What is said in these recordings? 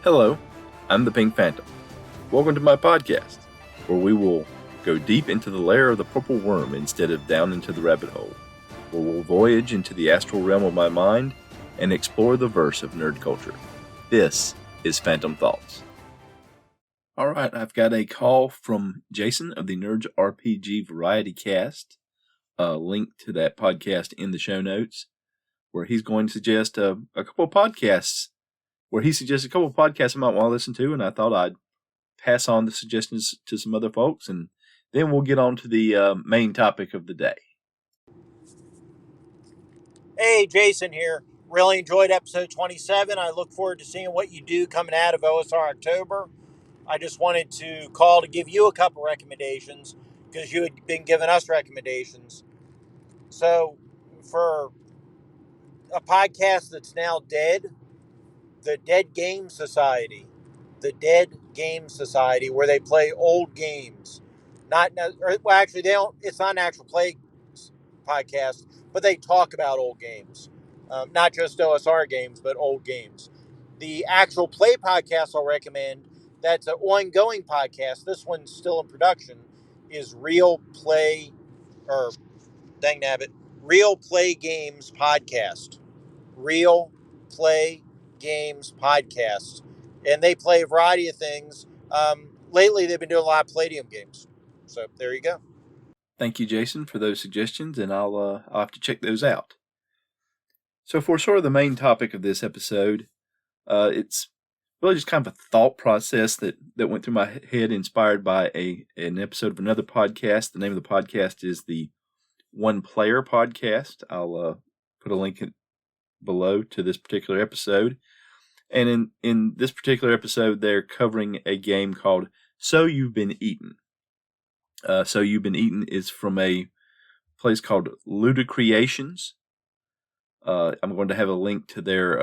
Hello, I'm the Pink Phantom. Welcome to my podcast, where we will go deep into the lair of the purple worm instead of down into the rabbit hole, where we'll voyage into the astral realm of my mind and explore the verse of nerd culture. This is Phantom Thoughts. Alright, I've got a call from Jason of the Nerds RPG Variety Cast. A link to that podcast in the show notes, where he's going to suggest a couple of podcasts I might want to listen to, and I thought I'd pass on the suggestions to some other folks, and then we'll get on to the main topic of the day. Hey, Jason here. Really enjoyed episode 27. I look forward to seeing what you do coming out of OSR October. I just wanted to call to give you a couple recommendations because you had been giving us recommendations. So, for a podcast that's now dead, the Dead Game Society. The Dead Game Society, where they play old games. Actually, they don't. It's not an actual play podcast, but they talk about old games. Not just OSR games, but old games. The actual play podcast I'll recommend, that's an ongoing podcast. This one's still in production, is Real Play Games Podcast. Real Play Games Podcast. And they play a variety of things. Lately, they've been doing a lot of Palladium games. So there you go. Thank you, Jason, for those suggestions, and I'll have to check those out. So for sort of the main topic of this episode, it's really just kind of a thought process that went through my head, inspired by an episode of another podcast. The name of the podcast is the One Player Podcast. I'll put a link below to this particular episode. And in this particular episode, they're covering a game called So You've Been Eaten. So You've Been Eaten is from a place called Ludicreations. I'm going to have a link to their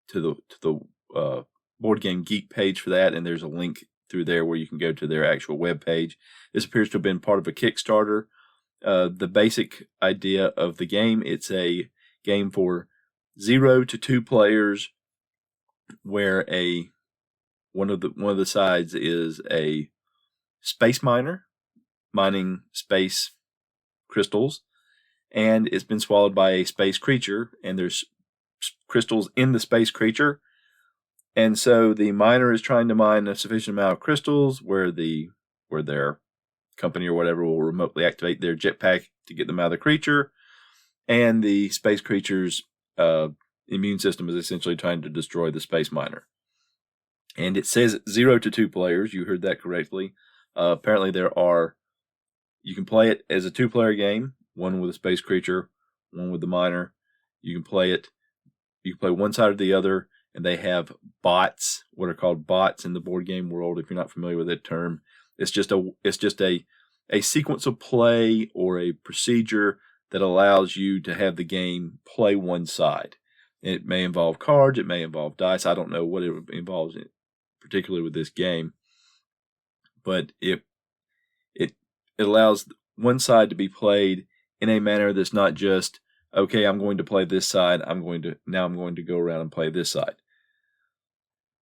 to the Board Game Geek page for that, and there's a link through there where you can go to their actual web page. This appears to have been part of a Kickstarter. The basic idea of the game, it's a game for 0 to 2 players, where one of the sides is a space miner mining space crystals, and it's been swallowed by a space creature, and there's crystals in the space creature, and so the miner is trying to mine a sufficient amount of crystals where their company or whatever will remotely activate their jetpack to get them out of the creature, and the space creature's immune system is essentially trying to destroy the space miner. And it says 0 to 2 players. You heard that correctly. Apparently you can play it as a 2-player game, one with a space creature, one with the miner. You can play one side or the other, and they have bots, what are called bots in the board game world, if you're not familiar with that term. It's just a sequence of play or a procedure that allows you to have the game play one side. It may involve cards, it may involve dice. I don't know what it involves, particularly with this game, but it allows one side to be played in a manner that's not just, okay, I'm going to play this side, I'm going to go around and play this side.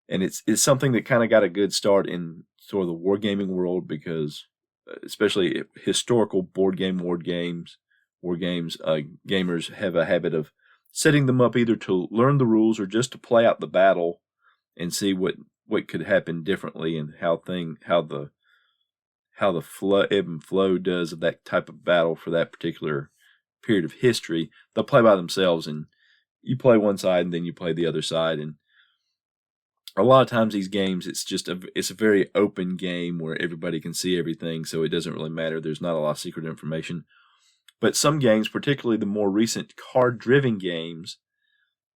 And it's something that kind of got a good start in sort of the wargaming world, because especially historical gamers have a habit of setting them up either to learn the rules or just to play out the battle and see what could happen differently, and how the ebb and flow does of that type of battle for that particular period of history. They'll play by themselves, and you play one side and then you play the other side. And a lot of times these games, it's a very open game where everybody can see everything, so it doesn't really matter. There's not a lot of secret information. But some games, particularly the more recent card-driven games,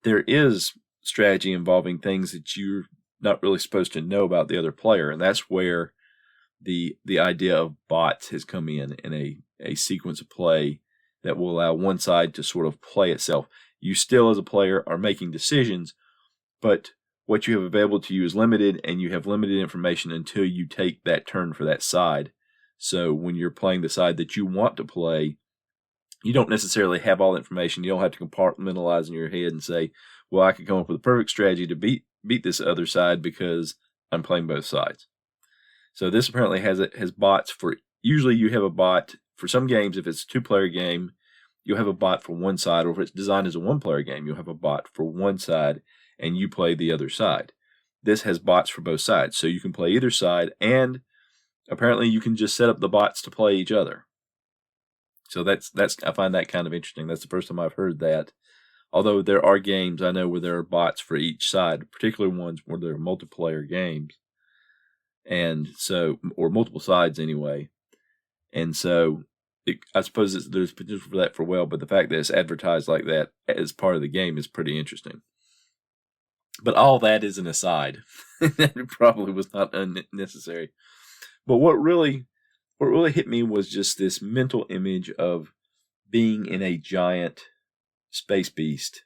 there is strategy involving things that you're not really supposed to know about the other player, and that's where the idea of bots has come in a sequence of play that will allow one side to sort of play itself. You still, as a player, are making decisions, but what you have available to you is limited, and you have limited information until you take that turn for that side. So when you're playing the side that you want to play, you don't necessarily have all the information. You don't have to compartmentalize in your head and say, well, I could come up with a perfect strategy to beat beat this other side because I'm playing both sides. So this apparently has bots for. Usually, you have a bot for some games. If it's a 2-player game, you'll have a bot for one side, or if it's designed as a 1-player game, you'll have a bot for one side, and you play the other side. This has bots for both sides, so you can play either side, and apparently you can just set up the bots to play each other. So that's I find that kind of interesting. That's the first time I've heard that. Although there are games I know where there are bots for each side, particularly ones where there are multiplayer games, and so, or multiple sides anyway. And so I suppose there's potential for that for well, but the fact that it's advertised like that as part of the game is pretty interesting. But all that is an aside. That probably was not unnecessary. But what really hit me was just this mental image of being in a giant space beast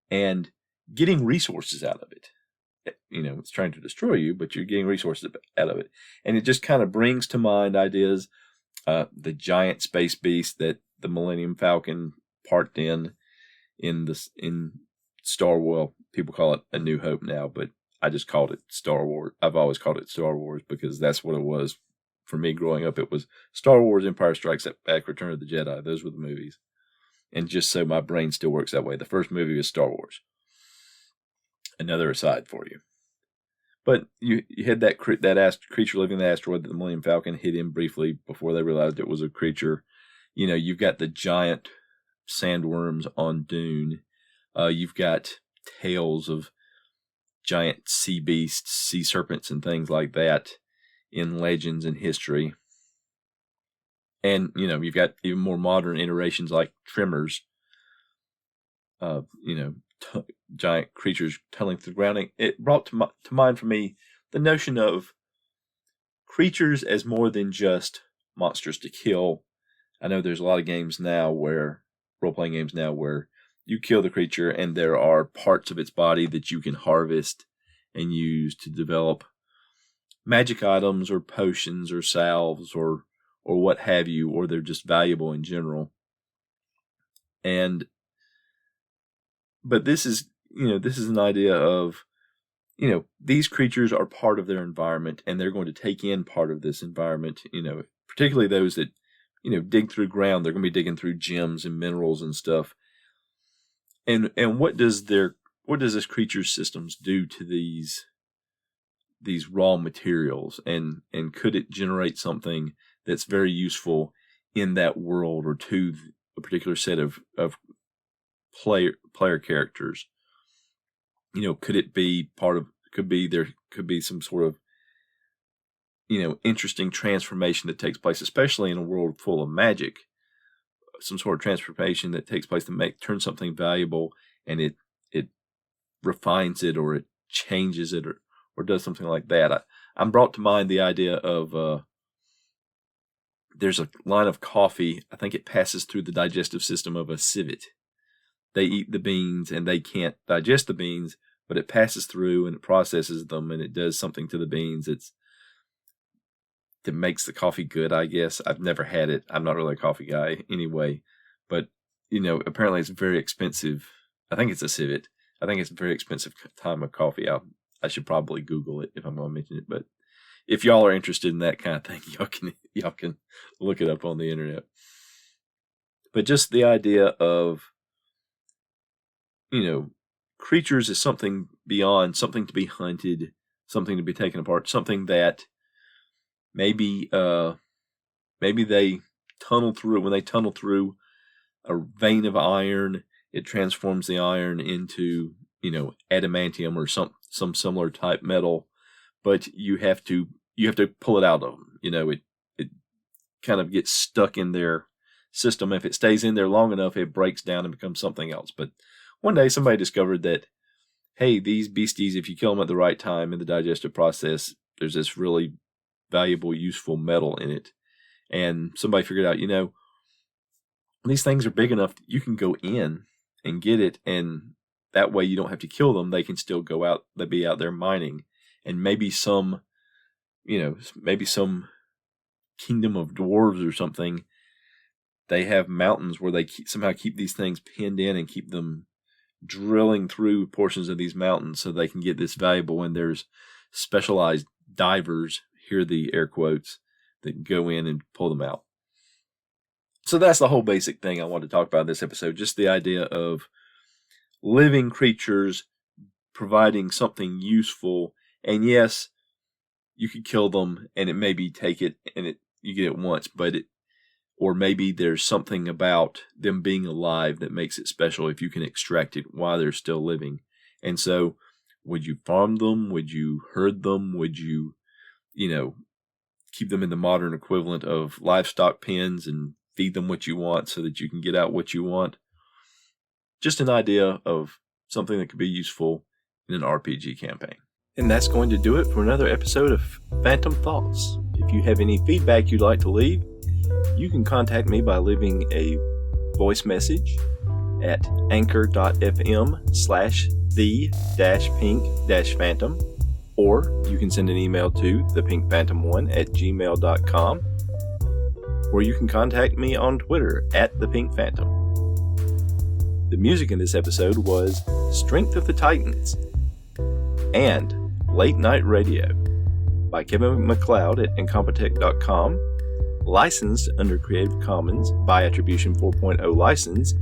and getting resources out of it. It's trying to destroy you, but you're getting resources out of it. And it just kind of brings to mind ideas, the giant space beast that the Millennium Falcon parked in Star Wars. Well, people call it A New Hope now, but I just called it Star Wars. I've always called it Star Wars because that's what it was for me growing up. It was Star Wars, Empire Strikes Back, Return of the Jedi. Those were the movies. And just so my brain still works that way, the first movie was Star Wars. Another aside for you. But you had that creature living in the asteroid that the Millennium Falcon hit in briefly before they realized it was a creature. You've got the giant sandworms on Dune. You've got tales of giant sea beasts, sea serpents, and things like that in legends and history. And, you've got even more modern iterations like Tremors, giant creatures tunneling through the ground. It brought to mind for me the notion of creatures as more than just monsters to kill. I know there's a lot of games now role-playing games now, where you kill the creature and there are parts of its body that you can harvest and use to develop magic items or potions or salves or what have you, or they're just valuable in general. But this is an idea of, these creatures are part of their environment and they're going to take in part of this environment, particularly those that, dig through ground. They're going to be digging through gems and minerals and stuff. And what does this creature's systems do to these raw materials? And could it generate something that's very useful in that world or to a particular set of player characters? Could it be there could be some sort of, interesting transformation that takes place, especially in a world full of magic, some sort of transformation that takes place to turn something valuable, and it refines it, or it changes it, or does something like that. I'm brought to mind the idea of, there's a line of coffee, I think it passes through the digestive system of a civet. They eat the beans and they can't digest the beans, but it passes through and it processes them and it does something to the beans. That makes the coffee good, I guess. I've never had it. I'm not really a coffee guy anyway, but apparently it's very expensive. I think it's a civet. I think it's a very expensive time of coffee. I should probably Google it if I'm going to mention it, but if y'all are interested in that kind of thing, y'all can look it up on the internet. But just the idea of, creatures is something beyond, something to be hunted, something to be taken apart, something that maybe they tunnel through. When they tunnel through a vein of iron, it transforms the iron into, adamantium or some similar type metal. But you have to pull it out of them. It kind of gets stuck in their system. If it stays in there long enough, it breaks down and becomes something else. But one day somebody discovered that, hey, these beasties, if you kill them at the right time in the digestive process, there's this really valuable, useful metal in it. And somebody figured out, these things are big enough that you can go in and get it, and that way you don't have to kill them. They can still go out, they'll be out there mining. And maybe some kingdom of dwarves or something, they have mountains where they somehow keep these things pinned in and keep them drilling through portions of these mountains so they can get this valuable, and there's specialized divers, hear the air quotes, that go in and pull them out. So that's the whole basic thing I want to talk about in this episode, just the idea of living creatures providing something useful. And yes, you could kill them and it maybe take it and you get it once, or maybe there's something about them being alive that makes it special if you can extract it while they're still living. And so would you farm them? Would you herd them? Would you, keep them in the modern equivalent of livestock pens and feed them what you want so that you can get out what you want? Just an idea of something that could be useful in an RPG campaign. And that's going to do it for another episode of Phantom Thoughts. If you have any feedback you'd like to leave, you can contact me by leaving a voice message at anchor.fm/the-pink-phantom, or you can send an email to thepinkphantom1@gmail.com, or you can contact me on Twitter @thepinkphantom. The music in this episode was Strength of the Titans and Late Night Radio by Kevin MacLeod at Incompetech.com, licensed under Creative Commons by Attribution 4.0 license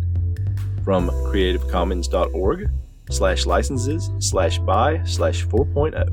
from creativecommons.org/licenses/by/4.0.